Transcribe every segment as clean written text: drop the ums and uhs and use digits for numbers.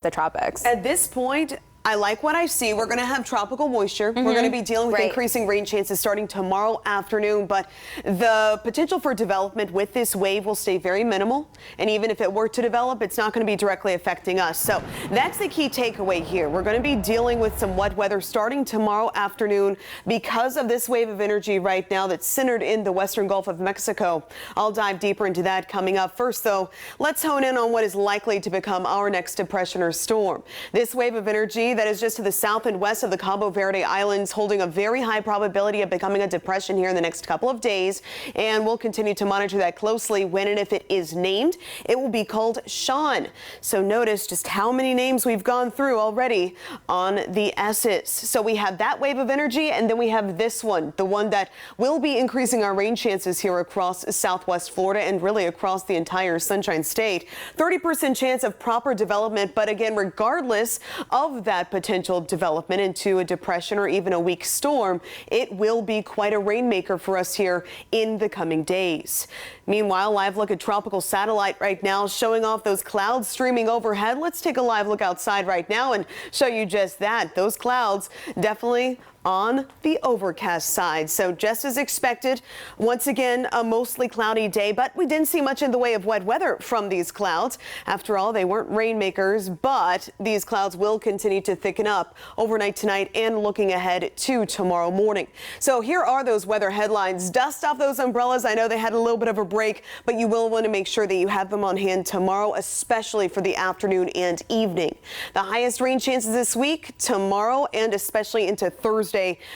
the tropics. At this point, I like what I see. We're going to have tropical moisture. We're going to be dealing with increasing rain chances starting tomorrow afternoon, but the potential for development with this wave will stay very minimal. And even if it were to develop, it's not going to be directly affecting us. So that's the key takeaway here. We're going to be dealing with some wet weather starting tomorrow afternoon because of this wave of energy right now that's centered in the western Gulf of Mexico. I'll dive deeper into that coming up. First, though, let's hone in on what is likely to become our next depression or storm. This wave of energy that is just to the south and west of the Cabo Verde Islands, holding a very high probability of becoming a depression here in the next couple of days. And we'll continue to monitor that closely. When and if it is named, it will be called Sean. So notice just how many names we've gone through already on the S's. So we have that wave of energy, and then we have this one, the one that will be increasing our rain chances here across southwest Florida and really across the entire Sunshine State. 30% chance of proper development, but again, regardless of that potential development into a depression or even a weak storm, it will be quite a rainmaker for us here in the coming days. Meanwhile, live look at tropical satellite right now showing off those clouds streaming overhead. Let's take a live look outside right now and show you just that. Those clouds definitely on the overcast side. So just as expected, once again, a mostly cloudy day, but we didn't see much in the way of wet weather from these clouds. After all, they weren't rainmakers, but these clouds will continue to thicken up overnight tonight and looking ahead to tomorrow morning. So here are those weather headlines. Dust off those umbrellas. I know they had a little bit of a break, but you will want to make sure that you have them on hand tomorrow, especially for the afternoon and evening. The highest rain chances this week, tomorrow, and especially into Thursday.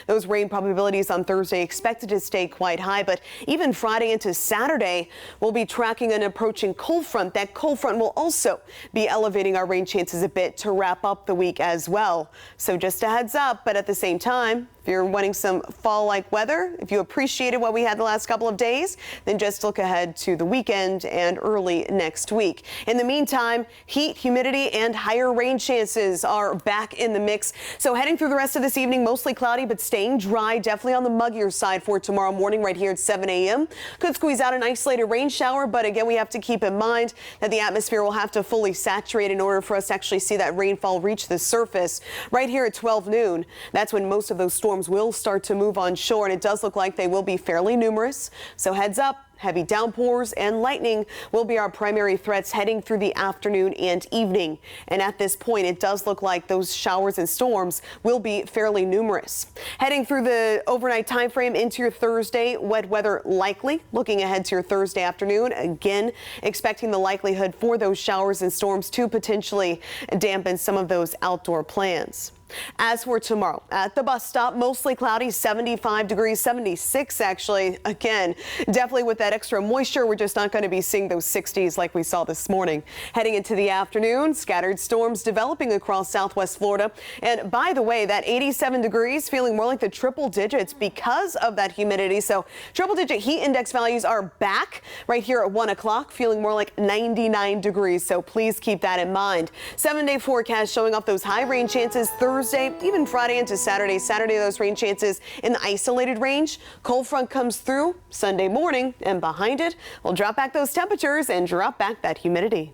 Those rain probabilities on Thursday expected to stay quite high, but even Friday into Saturday, we'll be tracking an approaching cold front. That cold front will also be elevating our rain chances a bit to wrap up the week as well. So just a heads up, but at the same time, if you're wanting some fall-like weather, if you appreciated what we had the last couple of days, then just look ahead to the weekend and early next week. In the meantime, heat, humidity, and higher rain chances are back in the mix. So heading through the rest of this evening, mostly cloudy, but staying dry, definitely on the muggier side for tomorrow morning right here at 7 a.m. Could squeeze out an isolated rain shower, but again, we have to keep in mind that the atmosphere will have to fully saturate in order for us to actually see that rainfall reach the surface. Right here at 12 noon, that's when most of those storms will start to move on shore, and it does look like they will be fairly numerous. So heads up. Heavy downpours and lightning will be our primary threats heading through the afternoon and evening. And at this point, it does look like those showers and storms will be fairly numerous. Heading through the overnight time frame into your Thursday, wet weather likely. Looking ahead to your Thursday afternoon, again, expecting the likelihood for those showers and storms to potentially dampen some of those outdoor plans. As for tomorrow, at the bus stop, mostly cloudy, 75 degrees, 76 actually. Again, definitely with that extra moisture, we're just not going to be seeing those 60s like we saw this morning. Heading into the afternoon, scattered storms developing across southwest Florida. And by the way, that 87 degrees feeling more like the triple digits because of that humidity. So triple digit heat index values are back right here at 1 o'clock, feeling more like 99 degrees. So please keep that in mind. 7-day forecast showing off those high rain chances Thursday, even Friday into Saturday. Saturday, those rain chances in the isolated range. Cold front comes through Sunday morning, and behind it, we'll drop back those temperatures and drop back that humidity.